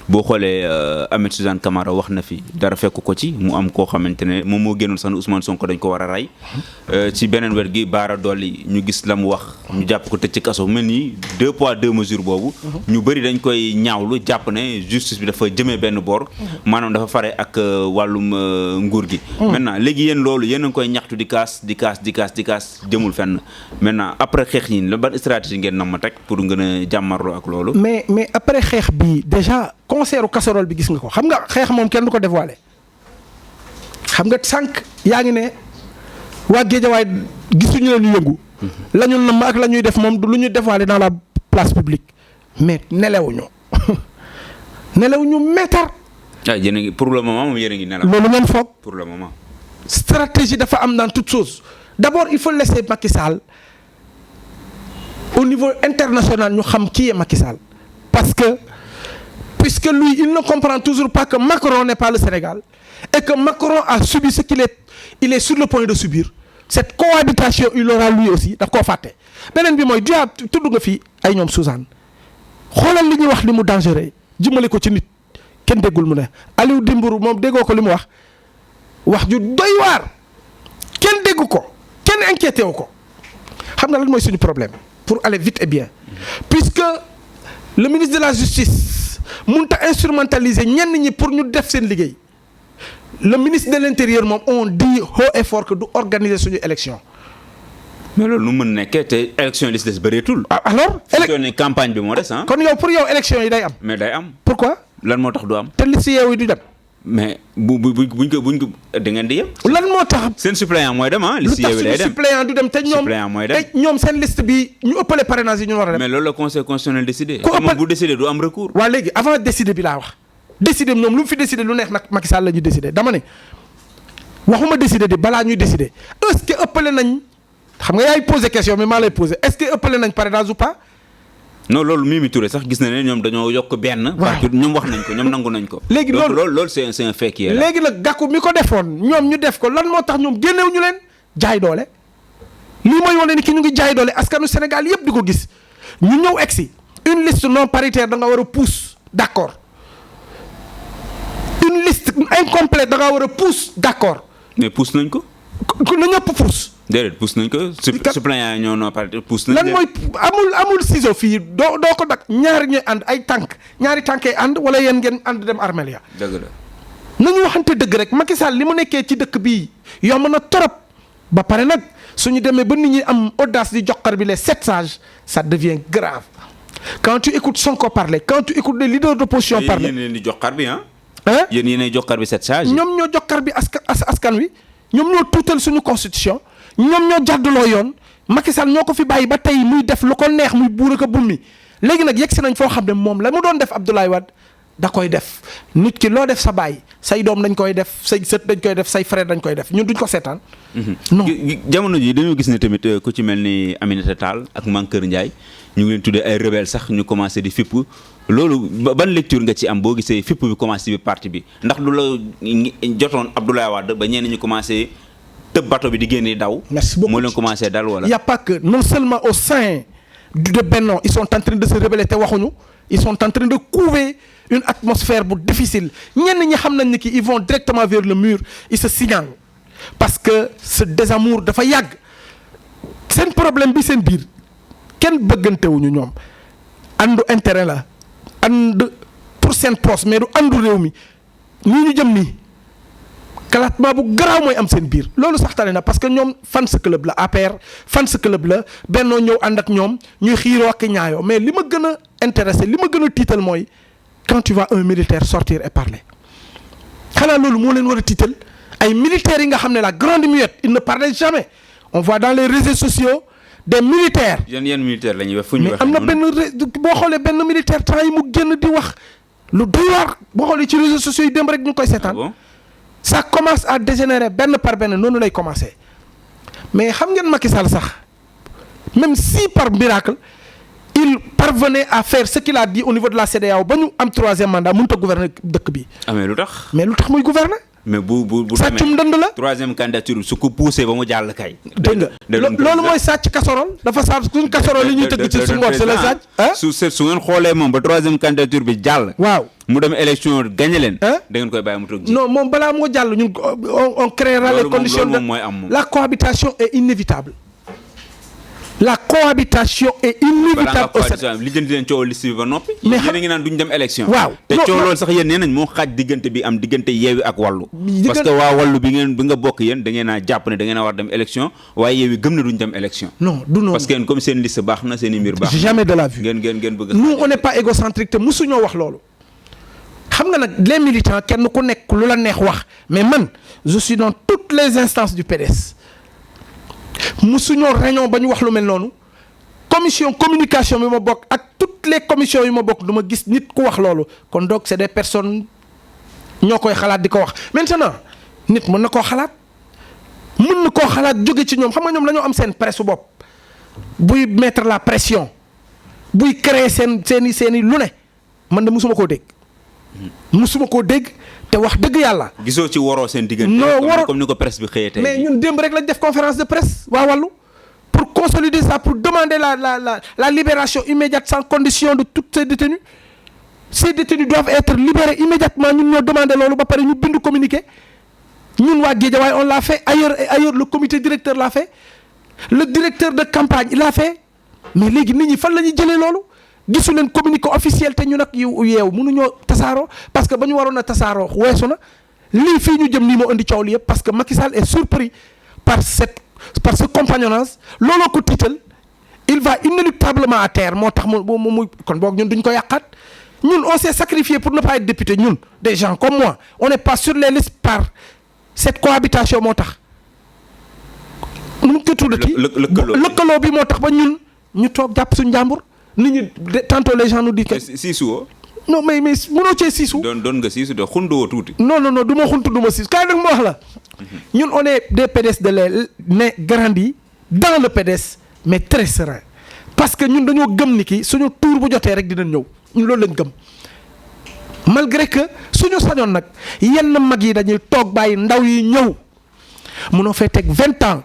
boo xoolee Ahmed Suzanne Camara wax na fi dara fekk ko ci mu am koo xamante ne moom moo génnoon sax ne Ousmane Sonko dañ ko war a rey ci beneen wet gi Bara Dolly ñu gis la mu wax ñu jàpp ko tëj ci kaso mu mel ni 2 poids 2 mesures boobu ñu bëri dañ koy ñaawlu jàpp ne justice bi dafa jëmee benn boor maanaam dafa fare ak wàllum nguur gi maintenant léegi yéen loolu yéen a ngi koy ñaxtu di kaas jëmul fenn maintenant après xeex yi ban stratégie ngeen nam ma teg pour gën a jàmmarloo ak loolu mais après xeex bi déjà concert casserole bi gis nga ko xam nga xeex moom kenn du ko dévoiler xam nga sànq yaa ngi ne waa Géejawaay gisuñu leen ñu yëngu la ñu namm ak la ñuy def moom du lu ñu dévoiler dans la place publique mais nelewuñu meetar. yéen a ngi pour le moment moom yéen a ngi nelaw. loolu ngeen foog. pour le moment. stratégie dafa am dans toute chose d'abord il faut laisser Macky Sall au niveau international ñu xam qui est Macky Sall parce que puisque lui il ne comprend toujours pas que Macron n'est pas le Sénégal et que Macron a subi ce il est sur le point de subir cette cohabitation il aura lui aussi daf koo fàtte beneen bi mooy tudd nga fii ay ñoom Suzanne xoolal li ñuy wax li mu dangereux jëmale ko ci nit kenn déggul mu ne Aliou Dembourou moom déggoo ko li mu wax ju doy waar kenn déggu ko kenn inquiété wu ko xam nga lan mooy suñu problème pour aller vite et bien puisque le ministre de la justice mënut a instrumentaliser ñenn ñi pour ñu def seen liggéey le ministre de l'intérieur moom on dit haut et fort que du organiser suñu élection. mais loolu nu mën nekkee te élection yi des bëreetul. alors. campagne bi moo des ah. kon yow pour yow élection yi day am. mais day am. pourquoi. lan moo tax du am. te liste yeewu yi du dem. mais buñ ko da ngeen di yem. lan moo tax. seen suppléant mooy dem ah. liste yeewu day dem lu tax suppléant du dem te ñoom. suppléant mooy dem te ñoom seen liste bi ñu ëppale parrainage yi ñu war a dem. mais loolu la conseil constitutionnel décidé. ku ëppal bu décidé du am recours. waaw léegi avant décider bi laa wax. décider ñoom lu mu fi décider lu neex nag Macky Sall la ñuy décider dama ne waxuma décider di balaa ñuy décider est-ce que ëppale nañ xam nga yaay poser question mais maa lay poser est-ce que ëppale nañ parrainage ou pas. non loolu Mimi Touré sax gis na ne ñoom dañoo yokk benn. parce que ñoom wax nañ ko ñoom nangu nañ ko. léegi loolu c'est un fait qui est là. léegi nag Gakou mi ko defoon ñoom ñu def ko lan moo tax ñoom génnew ñu leen jaay doole lii mooy wane ni ki ñu ngi jaay doole askanu Sénégal yëpp di ko gis ñu ñëw egsi une liste non paritaire da nga war a pousse d'accord une liste incomplète da nga war a pousse d'accord. mais pousse nañ ko. na ñëpp pousse. déedéet pousse nañ ko. suppléant yi ñoo non paritaire pousse nañ. lan mooy amul ciseau fii doo ko dak ñaari ñuy ànd ay ñaari tànkee ànd wala yéen ngeen ànd dem armelia. dëgg la. nañu waxante dëgg rek Macky Sall li mu nekkee ci dëkk bii yomb na torop ba pare nag suñu demee ba nit ñi am audace di joxar bi les 7 sages ça devient grave quand tu écoutes Sonko parler quand tu écoutes les leaders d'opposition parler. yéen di joxar bi ah. yéen yéenay joxar bi 7 sages. ñoom ñoo joxar bi askan wi ñoom ñoo tuutal suñu constitution ñoom ñoo jàdduloo yoon Macky Sall ñoo ko fi bàyyi ba tey muy def lu ko neex muy buur ak a bummi léegi nag yegg si nañ foo xam ne moom la mu doon def Abdoulaye Wade da koy def nit ki loo def sa baay say doom dañ koy def say sët dañ koy def say frère dañ koy def ñun duñ ko seetaan. non jamono ji dañoo gis ne tamit ku ci mel ni Aminata Tall ak Mankeur Ndiaye ñu ngi leen tuddee ay rebelle sax ñu commencé di fipp loolu ban lecture nga ci am boo gisee fipp bi commencé bi parti bi ndax du la jotoon Abdoulaye Wade ba ñenn ñu commencé tëb bateau bi di génne daw. merci beaucoup moo leen commencé dal wala. y a pas que non seulement au sein de Benno ils sont en train de se rebeller te waxuñu ils sont en train de couver une atmosphère bu difficile ñenn ñi xam nañ ni ki ils vont directement vers le mur ils se signalent parce que ce désamour dafa yàgg seen problème bi seen biir kenn bëggantewuñu ñoom àndu intérêt la ànd pour seen poste mais du àndu réew mi nii ñu jëm nii kalaatmaa bu garaaw mooy am seen biir loolu sax tane na parce que ñoom fans club la APR fans club la Benno ñëw ànd ak ñoom ñuy xiiroo ak ñaayoo mais li ma gën a intéressé li ma gën a tiital mooy quand tu vois un militaire sortir et parler xanaa loolu moo leen war a tiital ay militaires yi nga xam ne la grande muette il ne parlait jamais on voit dans les réseaux sociaux des militaires. yan militaire la ñuy wax fu ñu mais am na benn boo xoolee benn militaire temps yi mu génn di wax lu doy waar boo xoolee ci réseaux sociaux yi dem rek ñu koy seetaan. ça commence à dégénérer benn par benn noonu lay commencer mais xam ngeen Macky Sall sax même si par miracle il parvenait à faire ce qu'il a dit au niveau de la CEDEAO ba ñu am troisième mandat mënut a gouverner dëkk bi. mais lu tax. muy gouverner. mais bu sàccum dënd la troisième candidature su ko poussé ba mu jàll kay. dégg nga loolu mooy sàcc casserole dafa saa suñ casserole yi ñuy tëgg ci su ngoor si la sàcc. su ngeen xoolee moom ba troisième candidature bi jàll. waaw mu dem élection gagné leen. da ngeen koy bàyyi mu toog ji. non moom balaa moo jàll ñun on créera les conditions de la cohabitation est inévitable. la cohabitation est inévitable au Sénégal. li jënd leen coow liste bi ba noppi. mais yéen a ngi naan duñ dem élection. waaw te coow loolu sax yéen nee nañ moo xaaj diggante bi am diggante Yewwi ak Wallu. parce que waa Wallu bi nga bokk yéen da ngeen a jàpp ne da ngeen a war dem élection waaye Yewwi gëm na duñ dem élection. non du noonu parce que comme seen liste baax na seen i mbir baax na. jamais de la vue ngeen bëgg. nous on n'est pas égocentrique te mosuñoo wax loolu. xam nga nag les militants kenn ku nekk lu la neex wax mais man je suis dans toutes les instances du PDS mosuñoo réunion ba ñu wax lu mel noonu. commission communication bi ma bokk ak toutes les commissions yi ma bokk du ma gis nit ku wax loolu kon donc c'est des personnes ñoo koy xalaat di ko wax maintenant nit mën na koo xalaat jóge ci ñoom xam nga ñoom dañoo am seen presse bopp buy mettre la pression buy créer seeni lu ne man de musuma koo dégg te wax dëgg yàlla. gisoo ci waroo seen diggante. non waroo comme ni ko presse bi xëyee tey. mais ñun démb rek lañ def conférence de presse waa wàllu. pour consolider ça, pour demander la libération immédiate sans condition de tous ces détenus. Ces détenus doivent être libérés immédiatement. Nous nous demandons loolu ba pare ñu bind communiqué. Ñun waa Guédiawaye on l'a fait ailleurs le comité directeur l'a fait. Le directeur de campagne il l'a fait. Mais léegi nit ñi fan la ñuy jëlee loolu gisu leen communiqué officiel te ñu nag yeew mënuñoo tasaaroo parce que ba ñu waroon a tasaaroo weesu na lii fii ñu jëm nii moo indi coow li yëpp parce que Macky Sall est surpris par ce compagnonnage looloo ko tiital il va inéluctablement à terre moo tax mu kon boog ñun duñ ko yàqaat ñun on s'est sacrifié pour ne pas être député ñun des gens comme moi on n'est pas sur les listes par cette cohabitation moo tax nu mu ko tuddati lëkkaloo bi moo tax ba ñun ñu toog jàpp suñu njàmbur nit ñi tantôt les gens nous disent que siisu non mais mënoo cee siisu doon nga siisu de xundoo tuuti non du ma xuntu du ma siisu kaay nag ma wax la ñun on est des PDS de lait né grandi dans le PDS mais très serein parce que ñun dañoo gëm ni ki suñu tour bu jotee rek dinañ ñëw ñun loolu lañ gëm malgré que suñu sañoon nag yenn mag yi dañuy toog bàyyi ndaw yi ñëw munoo fay teg 20 ans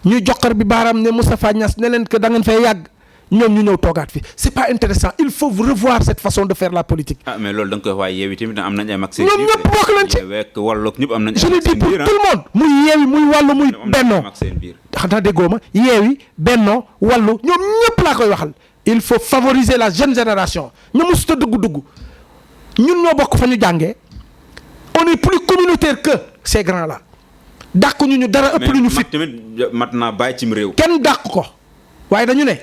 ñuy joxar bi baaraam ne Moustapha Niasse ne leen que da ngeen fay yàgg ñoom ñu ñëw toogaat fi c'est pas intéressant il faut revoir cette façon de faire la politique. mais loolu da nga koy wax Yewwi tamit am nañ ay mag seen biir ñoom ñëpp bokk nañ ci wekk Wallu ñëpp am nañ je le dis pour tout le monde muy Yewwi muy Wallu muy Benno xanaa déggoo ma Yewwi Benno Wallu ñoom ñëpp laa koy waxal il faut favoriser la jeune génération ñu mosut a dugg ñun ñoo bokk fa ñu jàngee on est plus communautaire que ces grands là dàq ñu dara ëpp lu ñu fit tamit mat naa bàyyi cim réew kenn dàq ko waaye dañu ne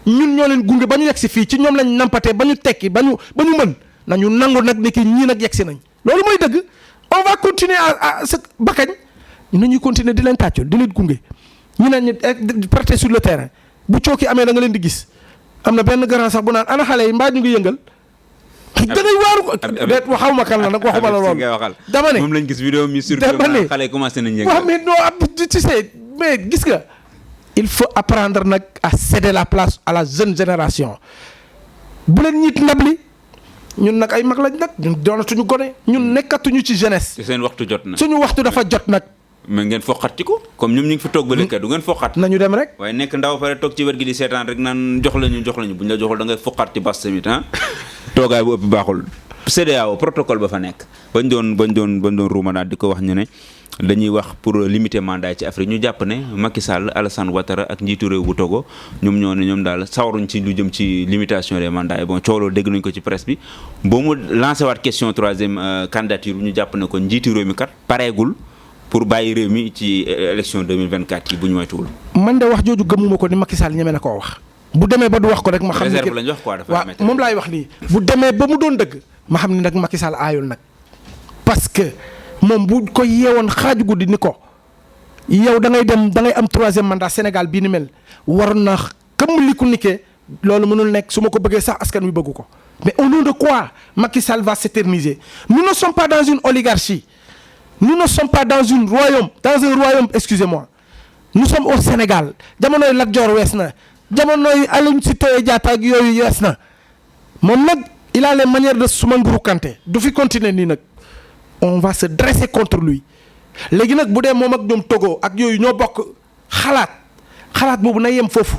ñun ñoo leen gunge ba ñu yegsi fii ci ñoom lañ nampatee ba ñu tekki ba ñu mën nañu nangu nag ni ki ñii nag yegsi nañ loolu mooy dëgg on va continuer à sa bakañ ñu nañuy continuer di leen tàccul di leen gunge ñu ne ñu partir sur le terrain bu cooki amee da nga leen di gis am na benn grand sax bu naan ana xale yi mbaa ñu ngi yëngal da ngay waaru ko waxaw ma kan la nag waxuma la loolu dama ne moom lañ gis vidéo mi circulé xale yi commencé nañ waaw mais non tu sais mais gis nga il faut apprendre nag à céder la place à la jeune génération bu leen ñiit ndab li ñun nag ay mag lañ nag ñun doonatuñu gone ñun nekkatuñu ci jeunesse. te seen waxtu jot na. suñu waxtu dafa jot nag. mais ngeen foqati ko comme ñoom ñu ngi fi toog ba léegi du ngeen foqat. nañu dem rek. waaye nekk ndaw pare toog ci wet gi di seetaan rek naan jox lañu buñ la joxul da ngay foqat ci bas tamit ah. toogaay bu ëpp baaxul. CEDEAO protocole ba fa nekk bañ doon ruumanaat di ko wax ñu ne dañuy wax pour limiter mandat ci Afrique ñu jàpp ne Macky Sall Alassane Ouattara ak njiitu réew bu Togo ñoom ñoo ne ñoom daal sawaruñ ci lu jëm ci limitation des mandats yi bon coow loolu dégg nañ ko ci presse bi boo mu lancé waat question troisième candidature ñu jàpp ne ko njiitu réew mi kat pareegul pour bàyyi réew mi ci élection 2024 yi bu ñu moytuwul. man de wax jooju gëmuma ko ni Macky Sall ñeme na koo wax. bu demee ba du wax ko rek ma xam ne réserve lañ wax quoi dafa waaw moom laay wax nii bu demee ba mu doon dëgg ma xam ne nag Macky Sall aayul nag parce que moom bu ko yeewoon xaaju guddi ni ko yow da ngay am troisième mandat Sénégal bii ni mel waroon na comme li ku nikkee loolu mënul nekk su ma ko bëggee sax askan wi bëggu ko mais au nom de quoi Macky Sall va s'éterniser nous ne sommes pas dans une oligarchie nous ne sommes pas dans un royaume excusez-moi nous sommes au Sénégal jamonoy Lat Joor wees na jamonoy Aline Sitoé Diatta ak yooyu wees na moom nag il a les manières de Soumangourou Kanté du fi continuer nii nag on va se dresser contre lui léegi nag bu dee moom ak ñoom Togo ak yooyu ñoo bokk xalaat boobu na yem foofu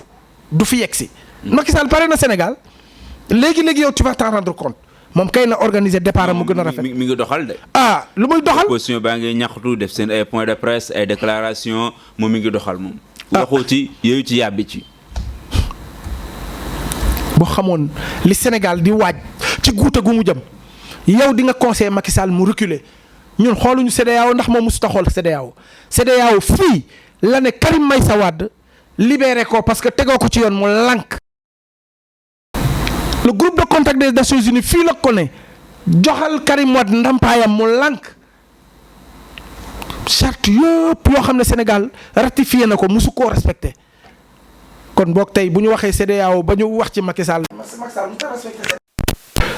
du fi yegg si. Macky Sall pare na Sénégal léegi yow tu vas t'en rendre compte moom kay na organiser départ am mu gën a rafet. mi ngi doxal de. lu muy doxal. opposition baa ngi ñaxtu def seen ay point de presse ay déclaration moom mi ngi doxal moom. waxoo ci yooyu ci yàbbi ci. boo xamoon li Sénégal di waaj ci guute gu mu jëm yow di nga conseiller Macky Sall mu reculer ñun xooluñu CEDEAO ndax moom mosut a xool CEDEAO fii la ne Karim Meïssa Wade libéré ko parce que tegoo ko ci yoon mu lànk. le groupe de contact des Nations Unies fii la ko ne joxal Karim Wade ndampaayam mu lànk charte yëpp yoo xam ne Sénégal ratifié na ko mosu koo respecté. kon boog tey bu ñu waxee CEDEAO ba ñu wax ci Macky Sall.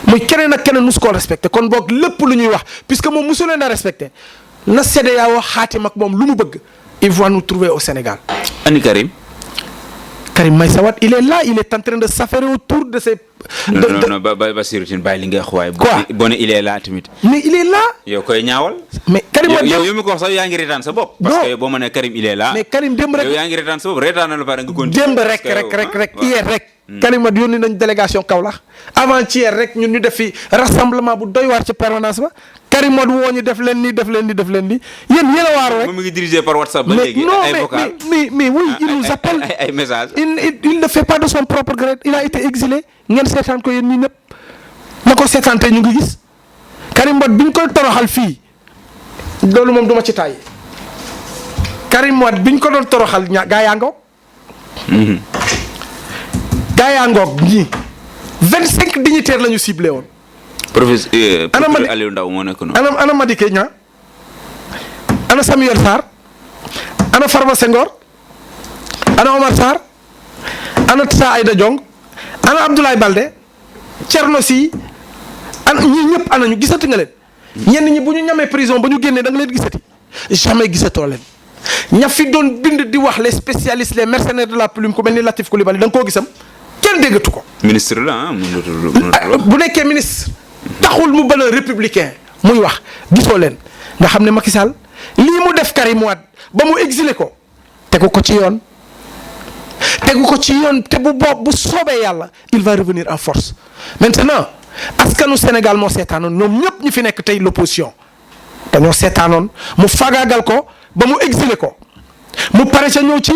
muy keneen ak keneen mosu koo respecté kon boog lépp lu ñuy wax puisque moom mosu leen a respecté na CEDEAO xaatim ak moom lu mu bëgg il va nous trouver au Sénégal. ani Karim Meïssa Wade il est là il est en train de s'affairer autour de ces. non Bassirou Tine bàyyi li ngay wax waaye. boo ne il est là tamit. mais il est là. yow koy ñaawal. mais Karim Wade yow mi ko wax sax yaa ngi reetaan sa bopp. parce que boo ma nee Karim il est là. mais Karim démb rek yow yaa ngi reetaan sa bopp reetaan na la pare nga continuer. démb rek hier rek. Karim Wade yónni nañ délégation Kaolack avant-hier rek ñun ñu def fi rassemblement bu doy waar ci permanence ba Karim Wade woo ñu def leen nii yéen a waaru rek. moom mi ngi dirigé par WhatsApp ba léegi ay vocal mais oui il nous appelle ay messages. il ne fait pas de son propre gré il a été exilé ngeen seetaan ko yéen ñii ñëpp na ko seetaante ñu ngi gis Karim Wade bi ñu koy toroxal fii loolu moom duma ci tàyyi Karim Wade bi ñu ko doon toroxal gaa yaa ngoog. gaa yaa ngoog ñii 25 dignitaires la ñu ciblé woon. professeur Aliou Ndao moo nekk noonu. ana Madické Niang ana Samuel Sarr ana Farba Senghor ana Omar Sarr ana Tata Aïda Diong ana Abdoulaye Baldé Thierno Sy ana ñii ñëpp ana ñu gisati nga leen. ñenn ñi bu ñu ñamee prison ba ñu génnee da nga leen gisati jamais gisatoo leen ña fi doon bind di wax les spécialistes les mercenaires de la plume ku mel ni Latif Coulibaly da nga koo gisam kenn déggatu ko. ministre la bu nekkee ministre. taxul mu bën a républicain muy wax gisoo leen nga xam ne Macky Sall lii mu def Karim Wade ba mu exilé ko tegu ko ci yoon te bu soobee yàlla il va revenir en force maintenant askanu Sénégal moo seetaanoon ñoom ñëpp ñu fi nekk tey l'opposition dañoo seetaanoon mu fagaagal ko ba mu exilé ko mu pare ca ñëw ci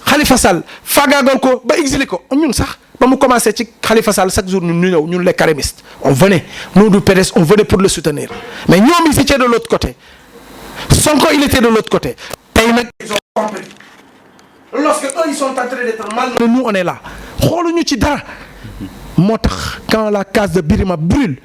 Khalifa Sall fagaagal ko ba exilé ko ñun sax ba mu commencé ci Khalifa Sall chaque jour ñu ñëw ñun les karimistes on venait nous du PDS on venait pour le soutenir mais ñoom ils étaient de l'autre côté Sonko il était de l'autre côté tey nag ils ont compris lorsque eux ils sont en train d'être mal nous on est là xooluñu ci dara moo tax quand la case de Birima brûle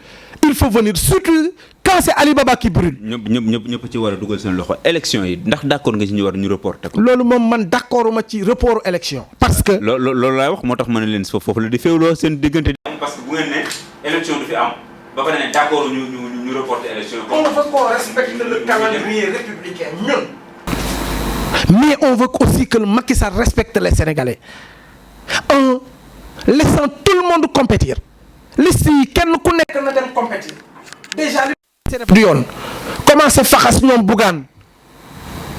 il faut venir surtout quand c'est Ali Baba qui brûle. ñëpp ci war a dugal seen loxo élection yi ndax d'accord nga ci ñu war ñu reporter ko. loolu moom man d'accorduma ci report élection. parce que loolu laay wax moo tax ma ne leen foofu la di féewloo seen diggante. parce que bu ngeen ne élection du fi am ba pare ne d'accord ñu reporter élection. On veut qu'on respecte le calendrier républicain ñun. Mais on veut aussi que Macky Sall respecte les Sénégalais en laissant tout le monde compétir. liste yi kenn ku nekk na dem compétir déjà li du yoon commencé faxas ñoom Bougane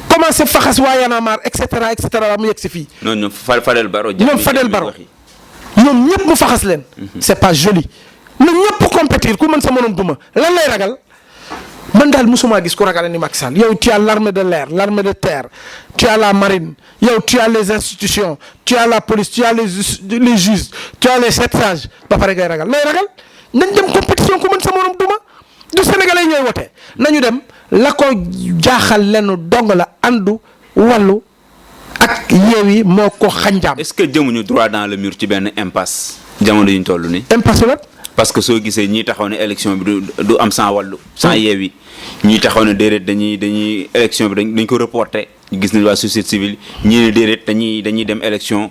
commencé faxas waa Y'en a marre et cetera mu yegg si fii. non ñoom Fadel Barro. ñoom Fadel Barro ñoom ñëpp mu faxas leen. c'est pas joli. na ñëpp compétir ku mën sa mënoon duma lan lay ragal man daal musuma gis ku ragale ni Macky Sall yow tu as l'armée de l'air l'armée de terre tu as la marine yow tu as les institutions tu as la police tu as les juges tu as les sept sages ba pare ngay ragal lay ragal nañ dem compétition ku mën sa morom duma du sénégalais ñooy wote nañu dem la ko jaaxal lenn dong la andu wàllu ak Yewwi moo ko xanjaam. est-ce que jëmuñu droit dans le mur ci benn impasse jamono yi ñu toll nii. impasse la. parce que soo gisee ñii taxaw ne élection bi du am sans wàllu sans Yewwi ñii taxaw ne déedéet dañuy élection bi dañ ko reporté gis nañ waa société civile ñii ne déedéet dañuy dem élection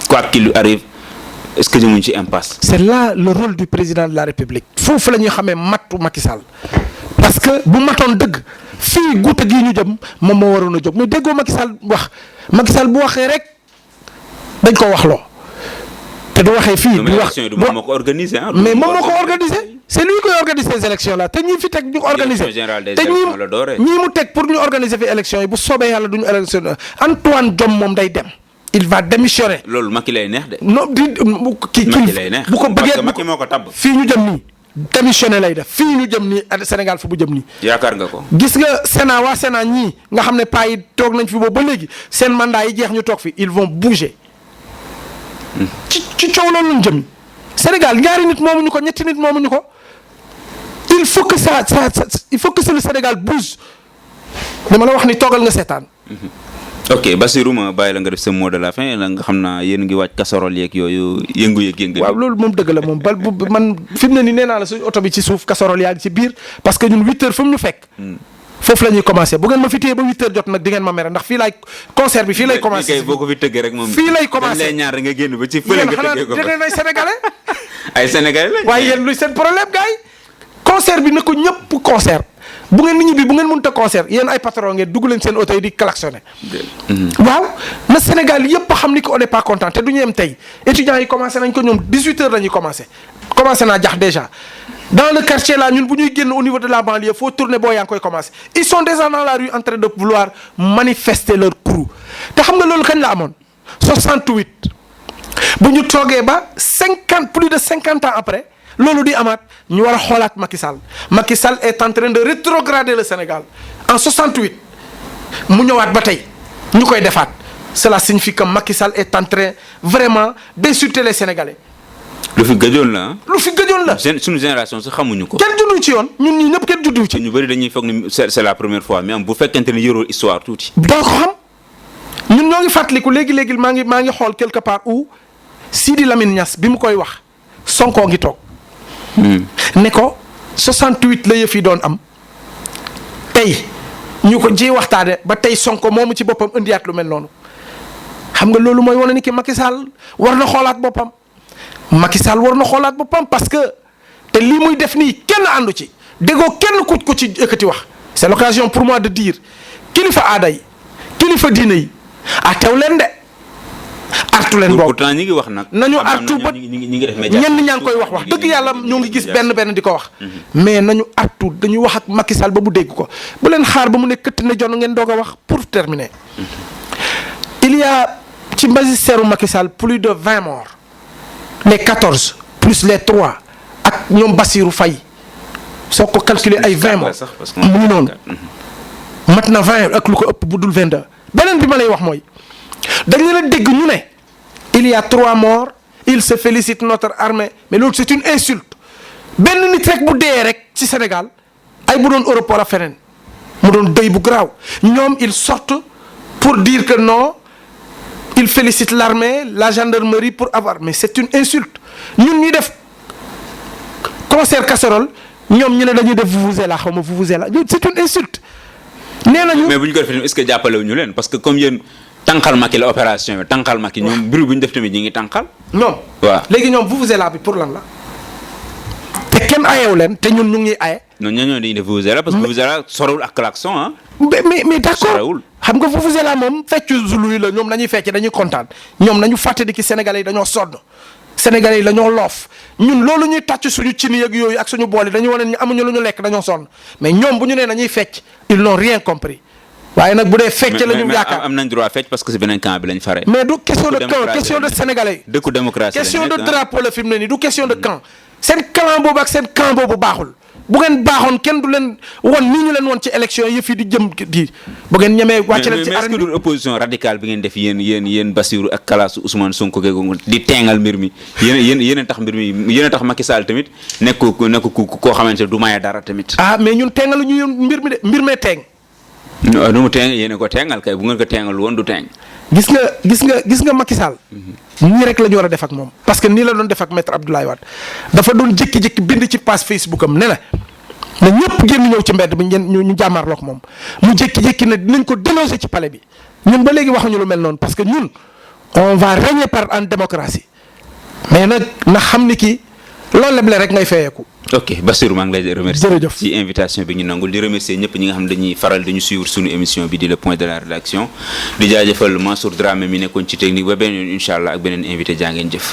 quoi qu'il arrive est-ce que jëmuñ ci impasse. c'est là le rôle du président de la République foofu la ñuy xamee matu Macky Sall parce que bu matoon dëgg fii guute gii ñu jëm moom moo waroon a jóg mais déggoo Macky Sall bu waxee rek dañ ko waxloo. te du waxee fii du wax moom moo ko organisé ah. mais moom moo ko organisé c'est lui qui organise ces élections là te ñi fi teg ñu organisé te ñi mu teg pour ñu organiser fi élections yi bu soobee yàlla duñu élection Antoine Diome moom day dem il va démissionner. loolu Macky lay neex de. non di Macky lay neex bu ko bëggee Macky moo ko tabb. fii ñu jëm nii démissionner lay def fii ñu jëm nii Sénégal fu bu jëm nii. yaakaar nga ko. gis nga Sénat waa Sénat ñii nga xam ne paa yi toog nañ fi boobu ba léegi seen mandat yi jeex ñu toog fi ils vont bouger. ci coow loolu lañ jëm Sénégal ñaari nit moomuñu ko ñetti nit moomuñu ko il faut que il faut que le Sénégal bouge dama la wax ni toogal nga seetaan. ok Bassirou ma bàyyi la nga def sa mot de la fin la nga xam naa yéen ngi wàcc casserole yeeg yooyu yëngu. waaw loolu moom dëgg la moom man fi mu ne nii nee naa la suñu oto bi ci suuf casserole yaa ngi ci biir parce que ñun 8 heures fu mu ñu fekk. foofu la ñuy commencé bu ngeen ma fi téye ba 8 heures jot nag di ngeen ma mere ndax fii laay concert bi fii lay commencé. kay boo ko fi tëggee rek moom. fii lay commencé dañ lay ñaar nga génn ba ci fële nga tëggee ko yéen ay sénégalais. ay sénégalais lañ. waaye yéen luy seen problème gars yi concert bi na ko ñëpp concert bu ngeen nit ñi bi bu ngeen mënut a concert yéen ay patron ngeen dugg leen seen oto yi di klaxonné. waaw na Sénégal yëpp xam ni que on n'est pas content te du ñu yem tey étudiants yi commencé nañ ko ñoom 18 heures la ñuy commencé naa jax déjà. dans le quartier là ñun bu ñuy génn au niveau de la banlieue faut tourner boo yaa ngi koy commencé ils sont déjà dans la rue en train de vouloir manifester leur crew te xam nga loolu kañ la amoon 68 bu ñu toogee ba plus de 50 ans après loolu di amaat ñu war a xoolaat Macky Sall Macky Sall est en train de rétrograder le Sénégal en 68 mu ñëwaat ba tey ñu koy defaat cela signifie que Macky Sall est en train vraiment d'insulter les Sénégalais. lu fi gëjoon la lu fi gëjoon la. suñu génération sax xamuñu ko. kenn juddu ci yoon ñun ñii ñëpp kenn juddu ci. ñu bëri dañuy foog ni c'est la première fois mais am bu fekkente ni yoroo histoire tuuti. doo ko xam ñun ñoo ngi fàttaliku léegi maa ngi xool quelque part où Sidi Lamine Niass bi mu koy wax Sonko ngi toog. ne ko 68 la yëf yi doon am tey ñu ko ji waxtaane ba tey Sonko moomu ci boppam indiwaat lu mel noonu xam nga loolu mooy wane ni ki Macky Sall war na xoolaat boppam. Macky Sall war na xoolaat boppam parce que te lii muy def nii kenn àndu ci déggoo kenn ku ci yëkkati wax c'est l'occasion pour moi de dire kilifa aada yi kilifa diine yi teew leen de artu leen boobu pourtant ñi ngi wax nag nañu artu ba ñi ngi def média ñenn ñaa ngi koy wax dëgg yàlla ñoo ngi gis benn di ko wax mais nañu artu dañuy wax ak Macky Sall ba mu dégg ko bu leen xaar ba mu ne këtt ne jon ngeen doog a wax pour terminer il y a ci magistère Macky Sall plus de 20 morts les 14 plus les 3 ak ñoom Bassirou Faye soo ko calculer ay 20 morts mu ngi noonu mat na 20 ak lu ko ëpp bu dul 22 beneen bi ma lay wax mooy dañ leen a dégg ñu ne il y a 3 morts il se félicite notre armée mais loolu c'est une insulte benn nit rek bu dee rek ci Sénégal ay bu doon Europe wala feneen mu doon dëy bu garaaw ñoom ils sortent pour dire que non il félicite l'armée la gendarmerie pour avoir mais c'est une insulte ñun ñuy def concert casserole ñoom ñu ne dañuy def vuvuzela xaw ma vuvuzela c'est une insulte nee nañu. mais bu ñu ko defee est-ce que jàppale ñu leen parce que comme yéen tànqal Macky la opération bi tànqal Macky ñoom bruit bu ñu def tamit ñi ngi tànqal. non waaw léegi ñoom vuvuzela bi pour lan la te te kenn ayewu leen te ñun ñu ngi aye. non ñooñu dañuy def vuvuzela parce que vuvuzela sorewul ak klaxon ah. mais d'accord sorewul. xam nga vuvuzela moom feccu zulu yi la ñoom nañuy fecc dañuy kontaan ñoom nañu fàttali ki Sénégalais yi dañoo sonn Sénégalais yi dañoo loof ñun loolu ñuy tàcc suñu cin yeeg yooyu ak suñu bool yi dañu wane ni amuñu lu ñu lekk dañoo sonn mais ñoom bu ñu nee nañuy fecc ils n'ont rien compris waaye nag bu dee fecc la ñu yaakaar am nañ droit fecc parce que si beneen camp bi lañ fare. mais du question de camp question de Sénégalais yi. dëkku démocratie question de drapeau la fi mu ne nii du question de camp seen clan boobu ak seen camp boobu baaxul bu ngeen baaxoon kenn du leen won nii ñu leen won ci élection yi fii di jëm di bu ngeen ñemee wàcc leen ci mais est-ce que du opposition radicale bi ngeen def yéen Bassirou ak kalaasu Ousmane Sonko geegu di teengal mbir mi yéen tax mbir mi yéen tax Macky Sall tamit nekk koo xamante ne du maye dara tamit. ah mais ñun teengalu ñu mbir mi de mbir mee teeng. non nu mu teeng yéen ko teengal kay bu ngeen ko teengal woon du teeng. gis nga Macky Sall. nii rek la ñu war a def ak moom parce que nii la doon def ak maître Abdoulaye Wade dafa doon jékki-jékki bind ci page Facebook am ne la na ñëpp génn ñëw ci mbedd bi ñu jàmmaarloo ak moom mu jékki-jékki ne dinañ ko déloger ci palais bi ñun ba léegi waxuñu lu mel noonu parce que ñun on va régner par en démocratie mais nag na xam ni kii loolu leble rek ngay fayeeku. ok Bassirou maa ngi lay remercier jërëjëf ci invitation bi ñu nangul di remercier ñëpp ñi nga xam ne dañuy faral di ñu suivre suñu émission bi di le point de la rédaction di jaajëfal Mansour Dramé mi nekkoon ci technique ba beneen yoon incha allah ak beneen invité jaa ngeen jëf.